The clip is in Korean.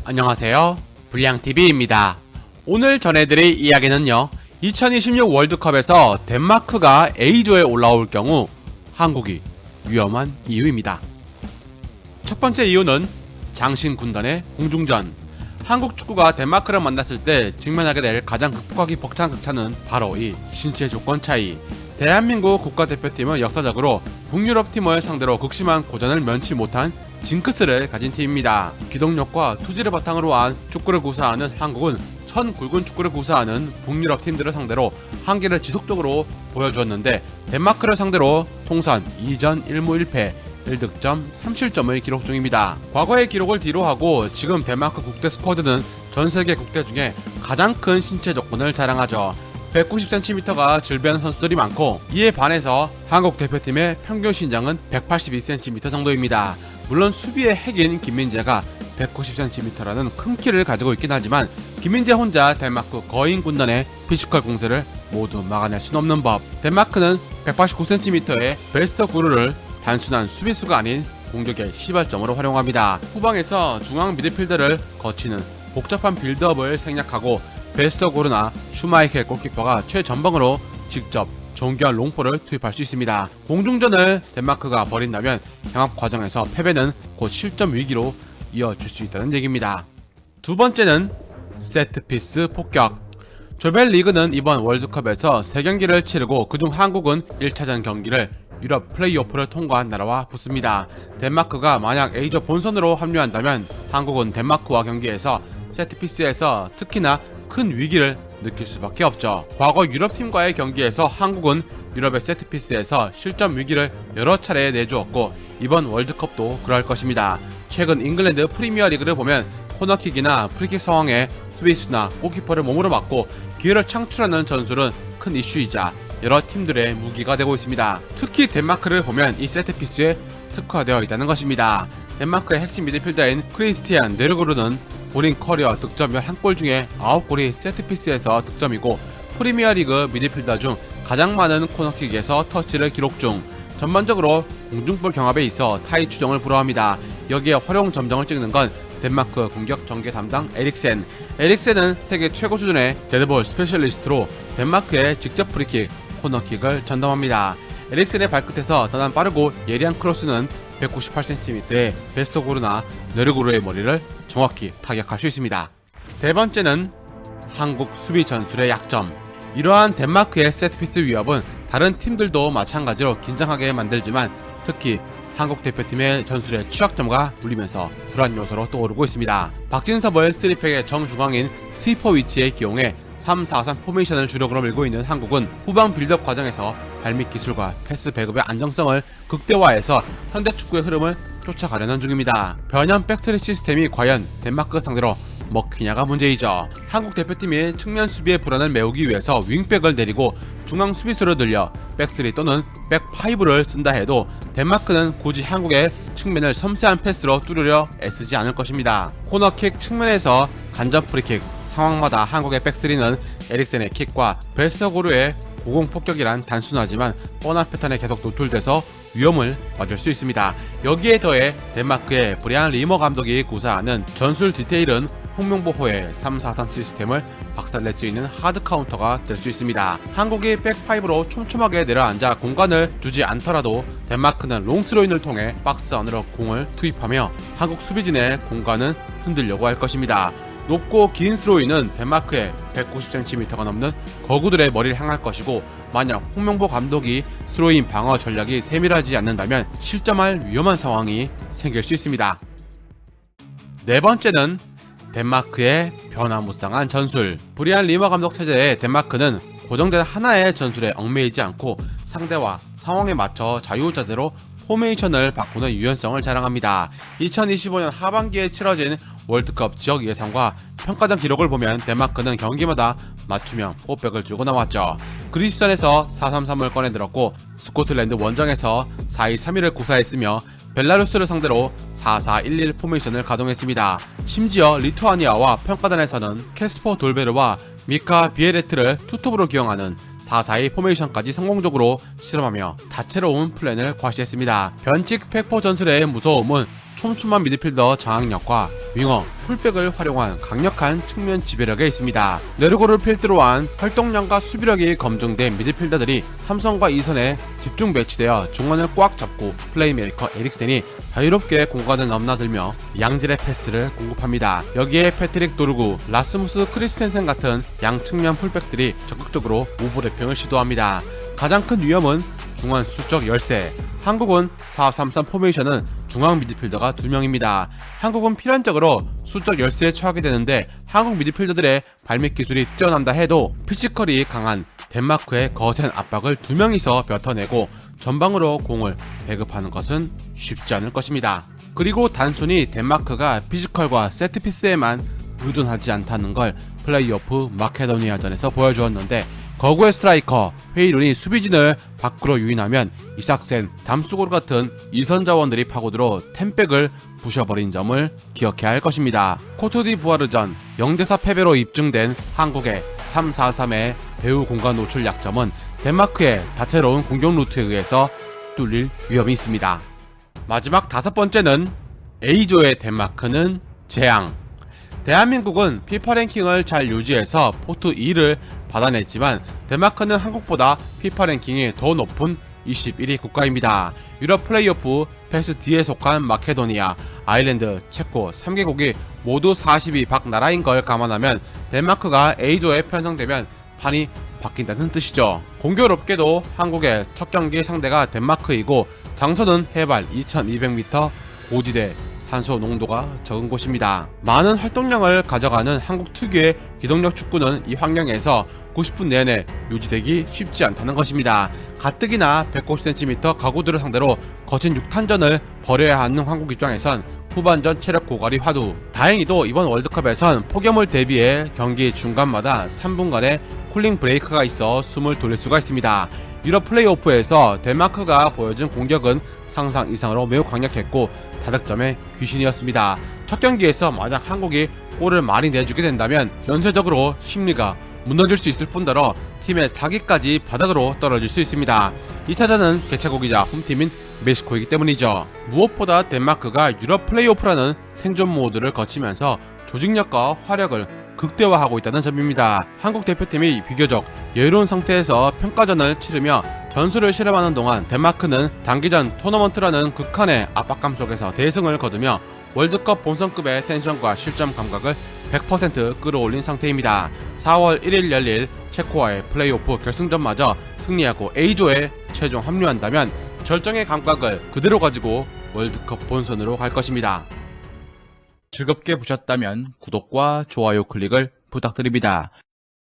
안녕하세요, 불량TV입니다. 오늘 전해드릴 이야기는요, 2026 월드컵에서 덴마크가 A조에 올라올 경우 한국이 위험한 이유입니다. 첫 번째 이유는 장신 군단의 공중전. 한국 축구가 덴마크를 만났을 때 직면하게 될 가장 극복하기 벅찬 극찬은 바로 이 신체 조건 차이. 대한민국 국가대표팀은 역사적으로 북유럽 팀을 상대로 극심한 고전을 면치 못한 징크스를 가진 팀입니다. 기동력과 투지를 바탕으로 한 축구를 구사하는 한국은 선 굵은 축구를 구사하는 북유럽 팀들을 상대로 한계를 지속적으로 보여주었는데, 덴마크를 상대로 통산 2전 1무 1패 1득점 3실점을 기록 중입니다. 과거의 기록을 뒤로하고 지금 덴마크 국대 스쿼드는 전세계 국대 중에 가장 큰 신체 조건을 자랑하죠. 190cm가 즐비하는 선수들이 많고, 이에 반해서 한국 대표팀의 평균 신장은 182cm 정도입니다. 물론 수비의 핵인 김민재가 190cm라는 큰 키를 가지고 있긴 하지만, 김민재 혼자 덴마크 거인 군단의 피지컬 공세를 모두 막아낼 수는 없는 법. 덴마크는 189cm의 베스터 구르를 단순한 수비수가 아닌 공격의 시발점으로 활용합니다. 후방에서 중앙 미드필더를 거치는 복잡한 빌드업을 생략하고 베스터 고르나 슈마이켈 골키퍼가 최전방으로 직접 정교한 롱포를 투입할 수 있습니다. 공중전을 덴마크가 벌인다면 경합 과정에서 패배는 곧 실점 위기로 이어질 수 있다는 얘기입니다. 두 번째는 세트피스 폭격. 조별리그는 이번 월드컵에서 3경기를 치르고 그중 한국은 1차전 경기를 유럽 플레이오프를 통과한 나라와 붙습니다. 덴마크가 만약 A조 본선으로 합류한다면 한국은 덴마크와 경기에서 세트피스에서 특히나 큰 위기를 느낄 수밖에 없죠. 과거 유럽팀과의 경기에서 한국은 유럽의 세트피스에서 실점 위기를 여러 차례 내주었고, 이번 월드컵도 그럴 것입니다. 최근 잉글랜드 프리미어리그를 보면 코너킥이나 프리킥 상황에 수비수나 골키퍼를 몸으로 막고 기회를 창출하는 전술은 큰 이슈이자 여러 팀들의 무기가 되고 있습니다. 특히 덴마크를 보면 이 세트피스에 특화되어 있다는 것입니다. 덴마크의 핵심 미드필더인 크리스티안 네르그루는 본인 커리어 득점 11골 중에 9골이 세트피스에서 득점이고, 프리미어리그 미드필더 중 가장 많은 코너킥에서 터치를 기록 중. 전반적으로 공중볼 경합에 있어 타이 추종을 불허합니다. 여기에 활용 점정을 찍는 건 덴마크 공격 전개 담당 에릭센. 에릭센은 세계 최고 수준의 데드볼 스페셜리스트로 덴마크의 직접 프리킥, 코너킥을 전담합니다. 에릭센의 발끝에서 떠난 빠르고 예리한 크로스는 198cm의 베스터 고르나 네르구르의 머리를 정확히 타격할 수 있습니다. 세 번째는 한국 수비 전술의 약점. 이러한 덴마크의 세트피스 위협은 다른 팀들도 마찬가지로 긴장하게 만들지만, 특히 한국 대표팀의 전술의 취약점과 울리면서 불안 요소로 떠오르고 있습니다. 박진섭을 3팩의 정중앙인 스위퍼 위치에 기용해 3-4-3 포메이션을 주력으로 밀고 있는 한국은 후방 빌드업 과정에서 발밑 기술과 패스 배급의 안정성을 극대화해서 현대 축구의 흐름을 쫓아가려는 중입니다. 변형 백스리 시스템이 과연 덴마크 상대로 먹히냐가 문제이죠. 한국 대표팀이 측면 수비의 불안을 메우기 위해서 윙백을 내리고 중앙 수비수를 늘려 백스리 또는 백파이브를 쓴다 해도 덴마크는 굳이 한국의 측면을 섬세한 패스로 뚫으려 애쓰지 않을 것입니다. 코너킥 측면에서 간접 프리킥 상황마다 한국의 백스리는 에릭센의 킥과 베스터고르의 고공폭격이란 단순하지만 뻔한 패턴에 계속 노출돼서 위험을 맞을 수 있습니다. 여기에 더해 덴마크의 브리안 리머 감독이 구사하는 전술 디테일은 홍명보호의 3-4-3 시스템을 박살낼 수 있는 하드 카운터가 될 수 있습니다. 한국이 백파이브로 촘촘하게 내려앉아 공간을 주지 않더라도 덴마크는 롱스로인을 통해 박스 안으로 공을 투입하며 한국 수비진의 공간은 흔들려고 할 것입니다. 높고 긴 스로인은 덴마크의 190cm가 넘는 거구들의 머리를 향할 것이고, 만약 홍명보 감독이 스로인 방어 전략이 세밀하지 않는다면 실점할 위험한 상황이 생길 수 있습니다. 네 번째는 덴마크의 변화무쌍한 전술. 브리안 리머 감독 체제의 덴마크는 고정된 하나의 전술에 얽매이지 않고 상대와 상황에 맞춰 자유자재로 포메이션을 바꾸는 유연성을 자랑합니다. 2025년 하반기에 치러진 월드컵 지역 예상과 평가전 기록을 보면 덴마크는 경기마다 맞춤형 포백을 들고 나왔죠. 그리스전에서 4-3-3을 꺼내들었고, 스코틀랜드 원정에서 4-2-3-1을 구사했으며 벨라루스를 상대로 4-4-1-1 포메이션을 가동했습니다. 심지어 리투아니아와 평가전에서는 캐스퍼 돌베르와 미카 비에레트를 투톱으로 기용하는 4-4-2 포메이션까지 성공적으로 실험하며 다채로운 플랜을 과시했습니다. 변칙 팩포 전술의 무서움은 촘촘한 미드필더 장악력과 윙어, 풀백을 활용한 강력한 측면 지배력에 있습니다. 내르고를 필두로 한 활동량과 수비력이 검증된 미드필더들이 삼성과 이선에 집중 배치되어 중원을 꽉 잡고 플레이메이커 에릭센이 자유롭게 공간을 넘나들며 양질의 패스를 공급합니다. 여기에 패트릭 도르구, 라스무스 크리스텐센 같은 양측면 풀백들이 적극적으로 오버래핑을 시도합니다. 가장 큰 위험은 중원 수적 열세. 한국은 4-3-3 포메이션은 중앙 미드필더가 2명입니다. 한국은 필연적으로 수적 열세에 처하게 되는데 한국 미드필더들의 발밑 기술이 뛰어난다 해도 피지컬이 강한 덴마크의 거센 압박을 2명이서 뱉어내고 전방으로 공을 배급하는 것은 쉽지 않을 것입니다. 그리고 단순히 덴마크가 피지컬과 세트피스에만 의존하지 않다는 걸 플레이오프 마케도니아전에서 보여주었는데 거구의 스트라이커 헤이룬이 수비진을 밖으로 유인하면 이삭센, 담수고르 같은 이선 자원들이 파고들어 템백을 부셔버린 점을 기억해야 할 것입니다. 코트디부아르전 0대4 패배로 입증된 한국의 3-4-3의 배후 공간 노출 약점은 덴마크의 다채로운 공격 루트에 의해서 뚫릴 위험이 있습니다. 마지막 5번째는 A조의 덴마크는 재앙. 대한민국은 피파 랭킹을 잘 유지해서 포트 2를 받아냈지만 덴마크는 한국보다 피파 랭킹이 더 높은 21위 국가입니다. 유럽 플레이오프 패스 D에 속한 마케도니아, 아일랜드, 체코 3개국이 모두 40위 밖 나라인 걸 감안하면 덴마크가 A조에 편성되면 판이 바뀐다는 뜻이죠. 공교롭게도 한국의 첫 경기 상대가 덴마크이고 장소는 해발 2200m 고지대, 산소 농도가 적은 곳입니다. 많은 활동량을 가져가는 한국 특유의 기동력 축구는 이 환경에서 90분 내내 유지되기 쉽지 않다는 것입니다. 가뜩이나 150cm 가구들을 상대로 거친 6탄전을 벌여야 하는 한국 입장에선 후반전 체력 고갈이 화두. 다행히도 이번 월드컵에선 폭염을 대비해 경기 중간마다 3분간의 쿨링 브레이크가 있어 숨을 돌릴 수가 있습니다. 유럽 플레이오프에서 덴마크가 보여준 공격은 상상 이상으로 매우 강력했고 다득점의 귀신이었습니다. 첫 경기에서 만약 한국이 골을 많이 내주게 된다면 연쇄적으로 심리가 무너질 수 있을 뿐더러 팀의 사기까지 바닥으로 떨어질 수 있습니다. 2차전은 개최국이자 홈팀인 멕시코이기 때문이죠. 무엇보다 덴마크가 유럽 플레이오프라는 생존 모드를 거치면서 조직력과 화력을 극대화하고 있다는 점입니다. 한국 대표팀이 비교적 여유로운 상태에서 평가전을 치르며 변수를 실험하는 동안 덴마크는 단기전 토너먼트라는 극한의 압박감 속에서 대승을 거두며 월드컵 본선급의 텐션과 실점 감각을 100% 끌어올린 상태입니다. 4월 1일 열릴 체코와의 플레이오프 결승전마저 승리하고 A조에 최종 합류한다면 절정의 감각을 그대로 가지고 월드컵 본선으로 갈 것입니다. 즐겁게 보셨다면 구독과 좋아요 클릭을 부탁드립니다.